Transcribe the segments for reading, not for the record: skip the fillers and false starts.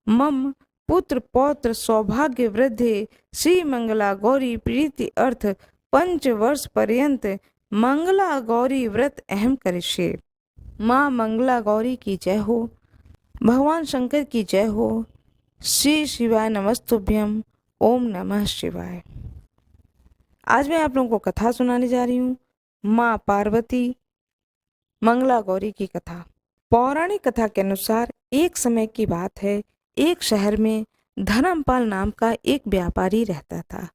मम पुत्र पौत्र सौभाग्य वृद्धे श्री मंगला गौरी प्रीति अर्थ 5 वर्ष पर्यंत मंगला गौरी व्रत अहम करिष्ये। माँ मंगला गौरी की जय हो। भगवान शंकर की जय हो। श्री शिवाय नमस्तुभ्यम। ओम नमः शिवाय। आज मैं आप लोगों को कथा सुनाने जा रही हूँ, माँ पार्वती मंगला गौरी की कथा। पौराणिक कथा के अनुसार एक समय की बात है, एक शहर में धर्मपाल नाम का एक व्यापारी रहता था।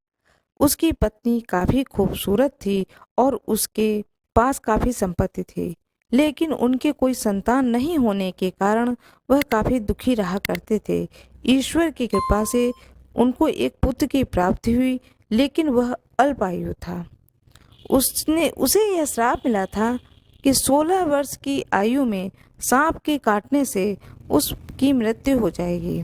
उसकी पत्नी काफी खूबसूरत थी और उसके पास काफी संपत्ति थी, लेकिन उनके कोई संतान नहीं होने के कारण वह काफी दुखी रहा करते थे। ईश्वर की कृपा से उनको एक पुत्र की प्राप्ति हुई, लेकिन वह अल्पायु था। उसे यह श्राप मिला था कि 16 वर्ष की आयु में सांप के काटने से उसकी मृत्यु हो जाएगी।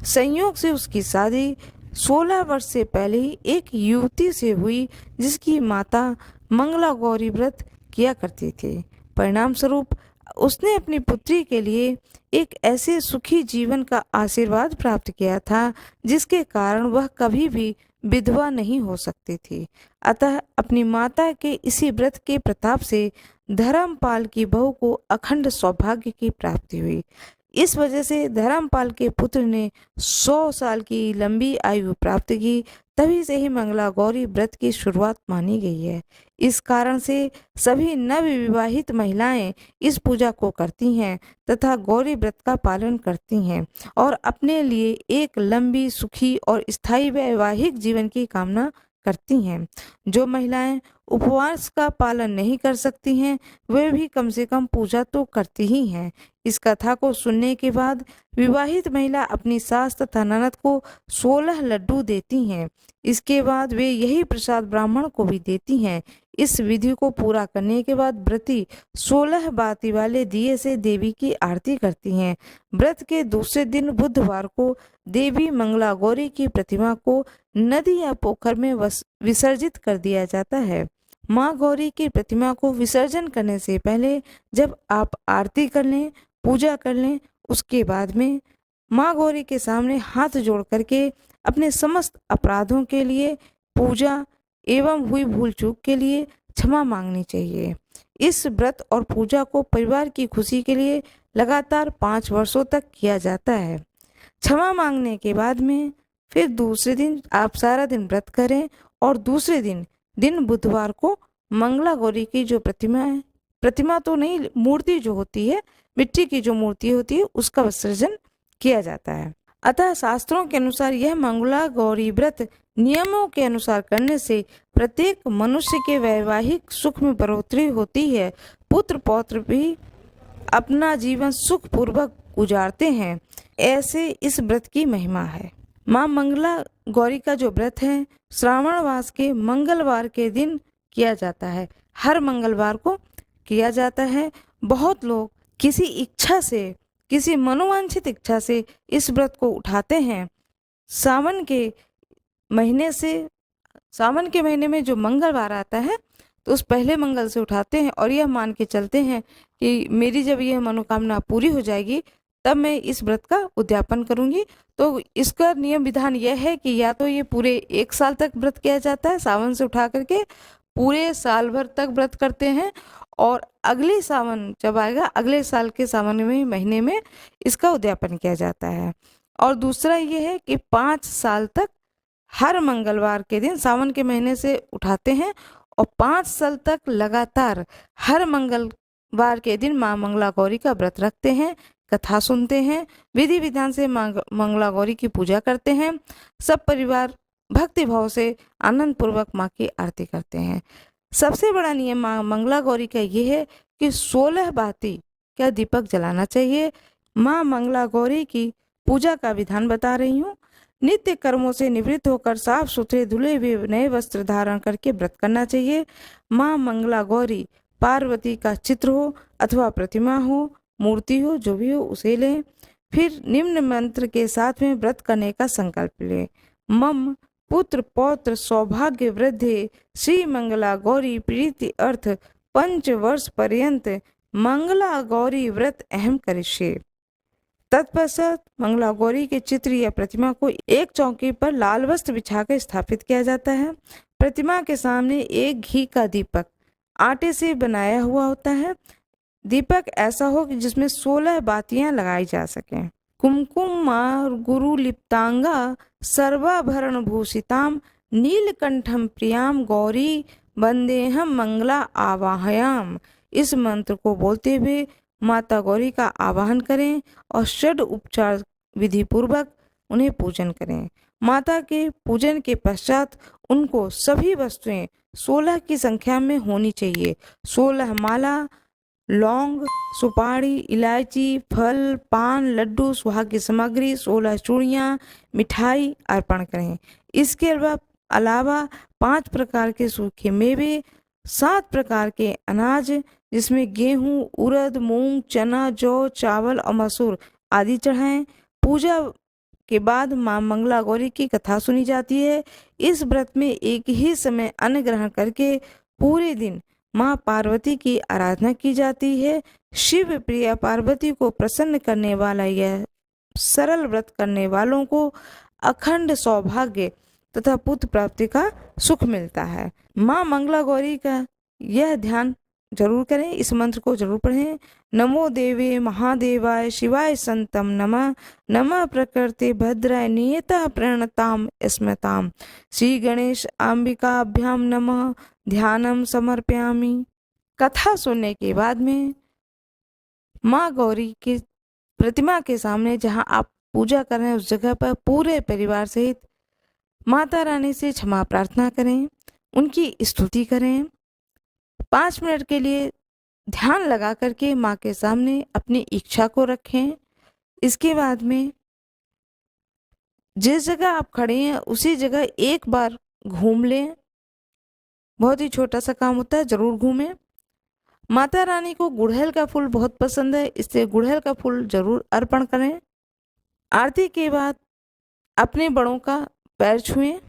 संयोग से उसकी शादी 16 वर्ष से पहले ही एक युवती से हुई, जिसकी माता मंगला गौरी व्रत किया करती थी। परिणाम स्वरूप उसने अपनी पुत्री के लिए एक ऐसे सुखी जीवन का आशीर्वाद प्राप्त किया था, जिसके कारण वह कभी भी विधवा नहीं हो सकती थी। अतः अपनी माता के इसी व्रत के प्रताप से धर्मपाल की बहू को अखंड सौभाग्य की प्राप्ति हुई। इस वजह से धर्मपाल के पुत्र ने 100 साल की लंबी आयु प्राप्त की। तभी से ही मंगला गौरी व्रत की शुरुआत मानी गई है। इस कारण से सभी नवविवाहित महिलाएं इस पूजा को करती हैं तथा गौरी व्रत का पालन करती हैं और अपने लिए एक लंबी, सुखी और स्थायी वैवाहिक जीवन की कामना करती हैं। जो महिलाएं उपवास का पालन नहीं कर सकती हैं, वे भी कम से कम पूजा तो करती ही हैं। इस कथा को सुनने के बाद विवाहित महिला अपनी सास तथा ननद को 16 लड्डू देती हैं। इसके बाद वे यही प्रसाद ब्राह्मण को भी देती हैं। इस विधि को पूरा करने के बाद व्रती 16 बाती वाले दिए से देवी की आरती करती हैं। व्रत के दूसरे दिन बुधवार को देवी मंगला गौरी की प्रतिमा को नदी या पोखर में विसर्जित कर दिया जाता है। माँ गौरी की प्रतिमा को विसर्जन करने से पहले जब आप आरती कर लें, पूजा कर लें, उसके बाद में माँ गौरी के सामने हाथ जोड़ करके अपने समस्त अपराधों के लिए, पूजा एवं हुई भूल चूक के लिए क्षमा मांगनी चाहिए। इस व्रत और पूजा को परिवार की खुशी के लिए लगातार 5 वर्षों तक किया जाता है। क्षमा मांगने के बाद में फिर दूसरे दिन आप सारा दिन व्रत करें और दूसरे दिन बुधवार को मंगला गौरी की जो प्रतिमा है, प्रतिमा तो नहीं, मूर्ति जो होती है, मिट्टी की जो मूर्ति होती है, उसका विसर्जन किया जाता है। अतः शास्त्रों के अनुसार यह मंगला गौरी व्रत नियमों के अनुसार करने से प्रत्येक मनुष्य के वैवाहिक सुख में बढ़ोतरी होती है। पुत्र पौत्र भी अपना जीवन सुख पूर्वक गुजारते हैं। ऐसे इस व्रत की महिमा है। माँ मंगला गौरी का जो व्रत है श्रावण मास के मंगलवार के दिन किया जाता है। हर मंगलवार को किया जाता है। बहुत लोग किसी इच्छा से, किसी मनोवांछित इच्छा से इस व्रत को उठाते हैं। सावन के महीने में जो मंगलवार आता है तो उस पहले मंगल से उठाते हैं और यह मान के चलते हैं कि मेरी जब यह मनोकामना पूरी हो जाएगी तब मैं इस व्रत का उद्यापन करूंगी। तो इसका नियम विधान यह है कि या तो ये पूरे 1 साल तक व्रत किया जाता है, सावन से उठा करके पूरे साल भर तक व्रत करते हैं और अगले सावन जब आएगा, अगले साल के सावन में महीने में इसका उद्यापन किया जाता है। और दूसरा ये है कि 5 साल तक हर मंगलवार के दिन सावन के महीने से उठाते हैं और 5 साल तक लगातार हर मंगलवार के दिन माँ मंगला गौरी का व्रत रखते हैं, कथा सुनते हैं, विधि विधान से मंगला गौरी की पूजा करते हैं। सब परिवार भक्ति भाव से आनंद पूर्वक माँ की आरती करते हैं। सबसे बड़ा नियम माँ मंगला गौरी का ये है कि 16 बाती का दीपक जलाना चाहिए। माँ मंगला गौरी की पूजा का विधान बता रही हूँ। नित्य कर्मों से निवृत्त होकर साफ सुथरे धुले हुए नए वस्त्र धारण करके व्रत करना चाहिए। माँ मंगला गौरी पार्वती का चित्र हो अथवा प्रतिमा हो, मूर्ति हो, जो भी हो उसे लें। फिर निम्न मंत्र के साथ में व्रत करने का संकल्प लें। मम पुत्र पौत्र सौभाग्य वृद्धे श्री मंगला गौरी प्रीति अर्थ 5 वर्ष पर्यंत मंगला गौरी व्रत अहम करिष्ये। तत्पश्चात मंगला गौरी के चित्र या प्रतिमा को एक चौकी पर लाल वस्त्र बिछाकर स्थापित किया जाता है। प्रतिमा के सामने एक घी का दीपक आटे से बनाया हुआ होता है। दीपक ऐसा हो कि जिसमें 16 बातियां लगाई जा सकें। कुमकुम गुरु लिप्तांगा सर्वाभरण भूषिताम नीलकंठम प्रियाम गौरी वंदेहम मंगला आवाहयाम। इस मंत्र को बोलते हुए माता गौरी का आवाहन करें और षड उपचार विधि पूर्वक उन्हें पूजन करें। माता के पूजन के पश्चात उनको सभी वस्तुएं 16 की संख्या में होनी चाहिए। 16 माला, लौंग, सुपारी, इलायची, फल, पान, लड्डू, सुहाग की सामग्री, 16 चूड़ियाँ, मिठाई अर्पण करें। इसके अलावा 5 प्रकार के सूखे मेवे, 7 प्रकार के अनाज जिसमें गेहूं, उड़द, मूंग, चना, जौ, चावल और मसूर आदि चढ़ाएं। पूजा के बाद मां मंगला गौरी की कथा सुनी जाती है। इस व्रत में एक ही समय अन्न ग्रहण करके पूरे दिन मां पार्वती की आराधना की जाती है। शिव प्रिया पार्वती को प्रसन्न करने वाला यह सरल व्रत करने वालों को अखंड सौभाग्य तथा पुत्र प्राप्ति का सुख मिलता है। मां मंगला गौरी का यह ध्यान जरूर करें, इस मंत्र को जरूर पढ़ें। नमो देवे महादेवाय शिवाय संतम नमः, नमः प्रकृति भद्राय नियता प्रणताम स्मताम, श्री गणेश अंबिकाभ्याम नमः, ध्यानम समर्पयामि। कथा सुनने के बाद में माँ गौरी की प्रतिमा के सामने जहां आप पूजा कर रहे हैं उस जगह पर पूरे परिवार सहित माता रानी से क्षमा प्रार्थना करें, उनकी स्तुति करें। 5 मिनट के लिए ध्यान लगा करके माँ के सामने अपनी इच्छा को रखें। इसके बाद में जिस जगह आप खड़े हैं उसी जगह एक बार घूम लें। बहुत ही छोटा सा काम होता है, जरूर घूमें। माता रानी को गुड़हल का फूल बहुत पसंद है, इसलिए गुड़हल का फूल जरूर अर्पण करें। आरती के बाद अपने बड़ों का पैर छुएं,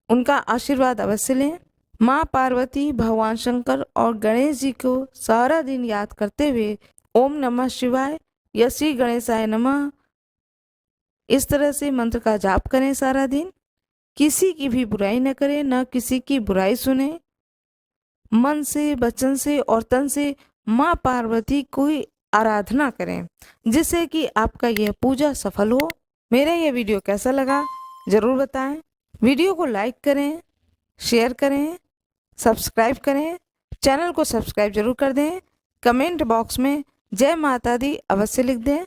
उनका आशीर्वाद अवश्य लें। माँ पार्वती, भगवान शंकर और गणेश जी को सारा दिन याद करते हुए ओम नमः शिवाय या श्री गणेशाय नमः इस तरह से मंत्र का जाप करें सारा दिन। किसी की भी बुराई न करें, न किसी की बुराई सुने। मन से, वचन से और तन से माँ पार्वती की आराधना करें, जिससे कि आपका यह पूजा सफल हो। मेरा यह वीडियो कैसा लगा जरूर बताएं। वीडियो को लाइक करें, शेयर करें, सब्सक्राइब करें। चैनल को सब्सक्राइब जरूर कर दें। कमेंट बॉक्स में जय माता दी अवश्य लिख दें।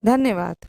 धन्यवाद।